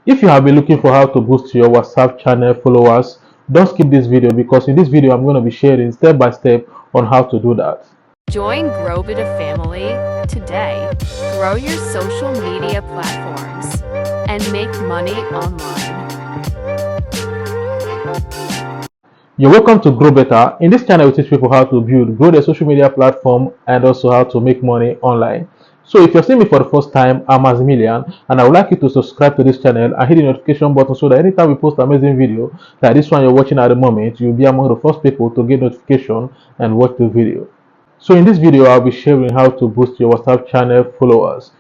If you have been looking for how to boost your WhatsApp channel followers, don't skip this video because in this video I'm going to be sharing step by step on how to do that. Join Growbita family today. Grow your social media platforms and make money online. You're welcome to Grow Better. In this channel, we teach people how to grow their social media platform, and also how to make money online. So if you're seeing me for the first time, I'm Maximilian, and I would like you to subscribe to this channel and hit the notification button so that anytime we post amazing video like this one you're watching at the moment, you'll be among the first people to get notification and watch the video. So in this video, I'll be sharing how to boost your WhatsApp channel followers.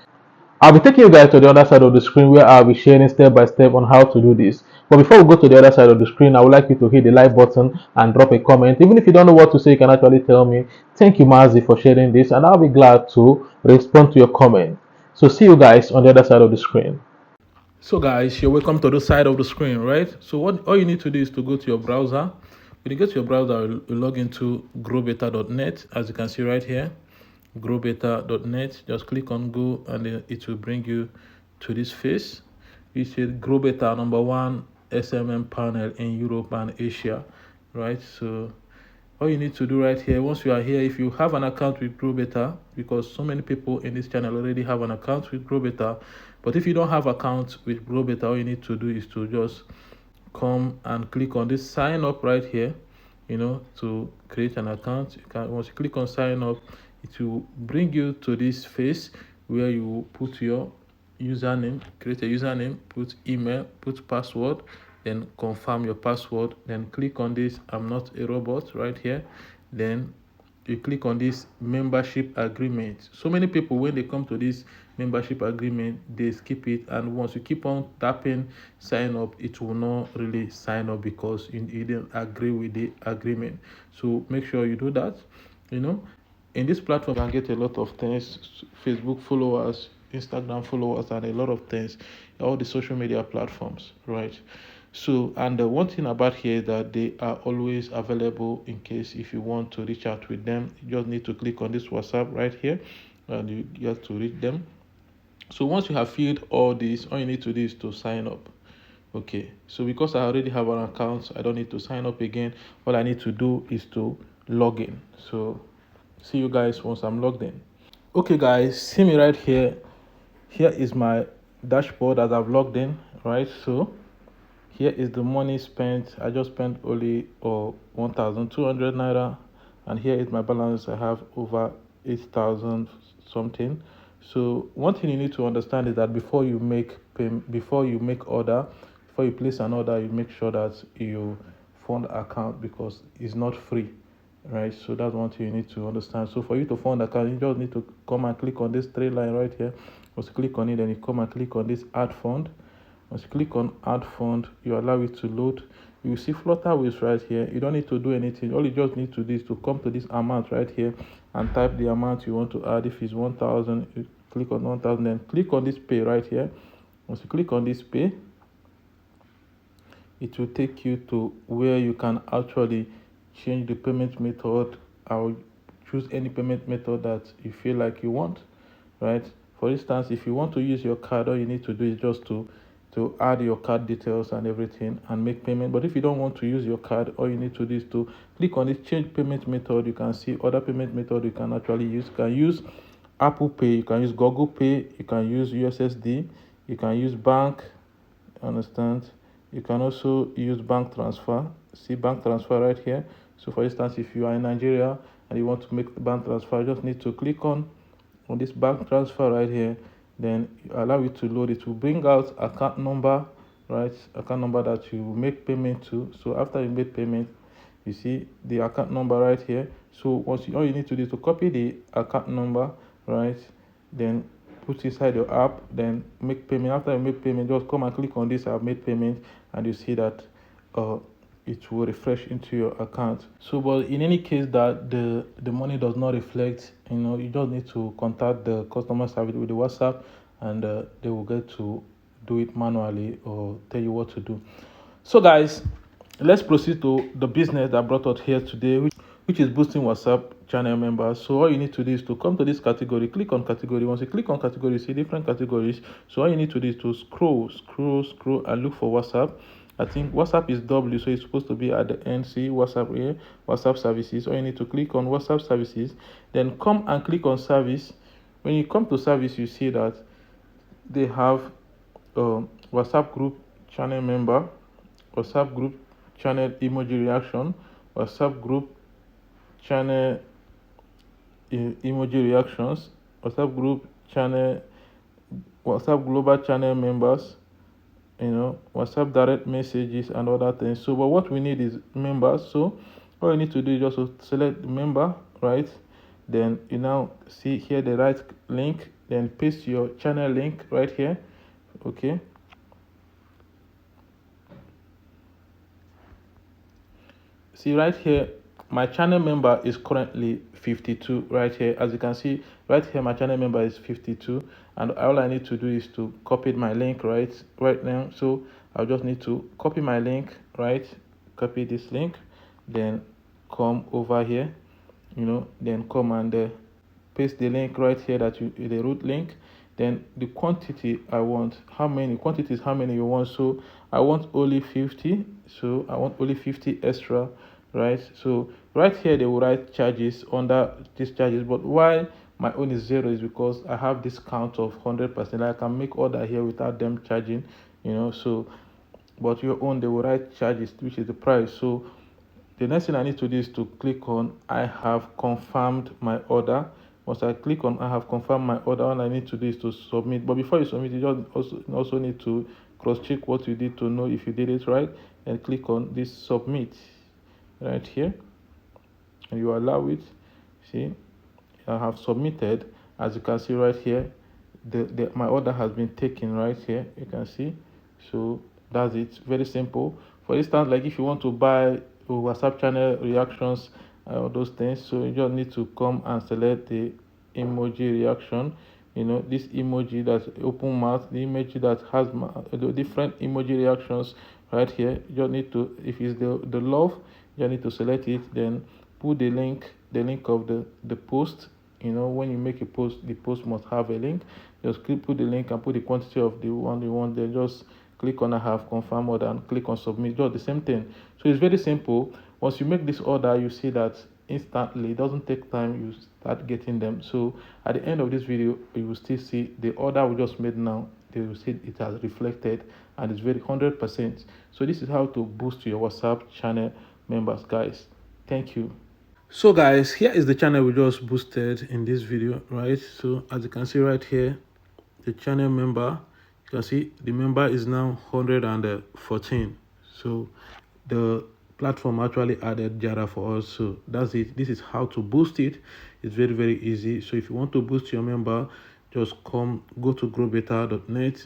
I'll be taking you guys to the other side of the screen where I'll be sharing step by step on how to do this. But before we go to the other side of the screen, I would like you to hit the like button and drop a comment. Even if you don't know what to say, you can actually tell me. Thank you, Mazi, for sharing this, and I'll be glad to respond to your comment. So see you guys on the other side of the screen. So guys, you're welcome to the side of the screen, right? So what all you need to do is to go to your browser. When you go to your browser, you log into growbeta.net, as you can see right here. Growbeta.net. Just click on go, and then it will bring you to this face. You see Growbeta #1 SMM panel in Europe and Asia, right? So all you need to do right here, once you are here, if you have an account with Growbeta, because so many people in this channel already have an account with Growbeta, but if you don't have account with Growbeta, all you need to do is to just come and click on this sign up right here, to create an account. Once you click on sign up, it will bring you to this face where you put your username, create a username, put email, put password, then confirm your password, then click on this I'm not a robot right here, then you click on this membership agreement. So many people, when they come to this membership agreement, they skip it, and once you keep on tapping sign up, it will not really sign up because you didn't agree with the agreement. So make sure you do that. In this platform you can get a lot of things: Facebook followers, Instagram followers, and a lot of things, all the social media platforms, right? So, and the one thing about here is that they are always available in case if you want to reach out with them. You just need to click on this WhatsApp right here, and you get to reach them. So once you have filled all this, all you need to do is to sign up. Okay, so because I already have an account, I don't need to sign up again. All I need to do is to log in. So see you guys once I'm logged in. Okay guys, see me right here. Here is my dashboard as I've logged in, right? So here is the money spent. I just spent only 1,200 naira, and here is my balance. I have over 8,000 something. So one thing you need to understand is that before you make order, before you place an order, you make sure that you fund account because it's not free, right? So that's one thing you need to understand. So for you to fund account, you just need to come and click on this three line right here. Once you click on it, then you come and click on this add fund. Once you click on add fund, you allow it to load. You see Flutterwave right here. You don't need to do anything. All you just need to do is to come to this amount right here and type the amount you want to add. If it's 1,000, you click on 1,000, then click on this pay right here. Once you click on this pay, it will take you to where you can actually change the payment method or choose any payment method that you feel like you want, right? For instance, if you want to use your card, all you need to do is just to add your card details and everything and make payment. But if you don't want to use your card, all you need to do is to click on this change payment method. You can see other payment method you can actually use. You can use Apple Pay, you can use Google Pay, you can use USSD, you can use bank, understand? You can also use bank transfer. See bank transfer right here. So for instance, if you are in Nigeria and you want to make the bank transfer, you just need to click on this bank transfer right here, then you allow it to load. It will bring out account number, right? Account number that you make payment to. So after you make payment, you see the account number right here. So all you need to do is to copy the account number, right? Then put inside your app, then make payment. After you make payment, just come and click on this I've made payment, and you see that it will refresh into your account. So but in any case that the money does not reflect, you just need to contact the customer service with the WhatsApp, and they will get to do it manually or tell you what to do. So guys, let's proceed to the business that brought us here today. which is boosting WhatsApp channel members. So all you need to do is to come to this category, click on category. Once you click on category, you see different categories. So all you need to do is to scroll, and look for WhatsApp. I think WhatsApp is W, so it's supposed to be at the end. See WhatsApp here, WhatsApp services. All you need to click on WhatsApp services, then come and click on service. When you come to service, you see that they have WhatsApp group channel member, WhatsApp group channel emoji reaction, WhatsApp group channel emoji reactions, WhatsApp group channel, WhatsApp global channel members, WhatsApp direct messages and other things. So, but what we need is members. So, all you need to do is just to select the member, right? Then you now see here the right link, then paste your channel link right here. Okay. See right here, my channel member is currently 52 right here. As you can see right here, my channel member is 52, and all I need to do is to copy my link right now. So I'll just need to copy my link, right? Copy this link, then come over here, then come and paste the link right here, the root link. Then the quantity I want, how many you want. So I want only 50, so I want only 50 extra, right? So right here they will write charges under these charges, but why my own is 0 is because I have this count of 100%. I can make order here without them charging, so but your own they will write charges, which is the price. So the next thing I need to do is to click on I have confirmed my order. Once I click on I have confirmed my order, all I need to do is to submit. But before you submit, you just also need to cross-check what you did to know if you did it right, and click on this submit right here, and you allow it. See, I have submitted. As you can see right here, my order has been taken right here. You can see. So that's it. Very simple. For instance, like if you want to buy WhatsApp channel reactions, those things, so you just need to come and select the emoji reaction. This emoji that's open mouth, the emoji that has the different emoji reactions right here. You just need to, if it's the love, you need to select it, then put the link of the post. When you make a post, the post must have a link. Just put the link and put the quantity of the one you want. Then just click on I have confirmed order and click on submit. Just the same thing. So it's very simple. Once you make this order, you see that instantly, it doesn't take time, you start getting them. So at the end of this video, you will still see the order we just made now. They will see it has reflected and it's very 100%. So this is how to boost your WhatsApp channel members, guys. Thank you. So guys, here is the channel we just boosted in this video, right? So as you can see right here, the channel member, you can see the member is now 114. So the platform actually added Jara for us. So that's it. This is how to boost it. It's very, very easy. So if you want to boost your member, just go to growbetter.net,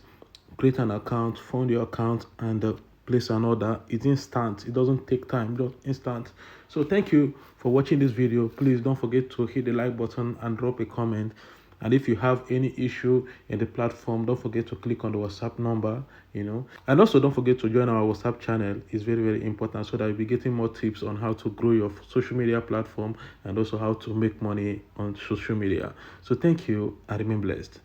create an account, fund your account, and place an order. It's instant. It doesn't take time, just instant. So thank you for watching this video. Please don't forget to hit the like button and drop a comment. And if you have any issue in the platform, don't forget to click on the WhatsApp number, and also don't forget to join our WhatsApp channel. It's very, very important, so that you'll be getting more tips on how to grow your social media platform and also how to make money on social media. So thank you and remain blessed.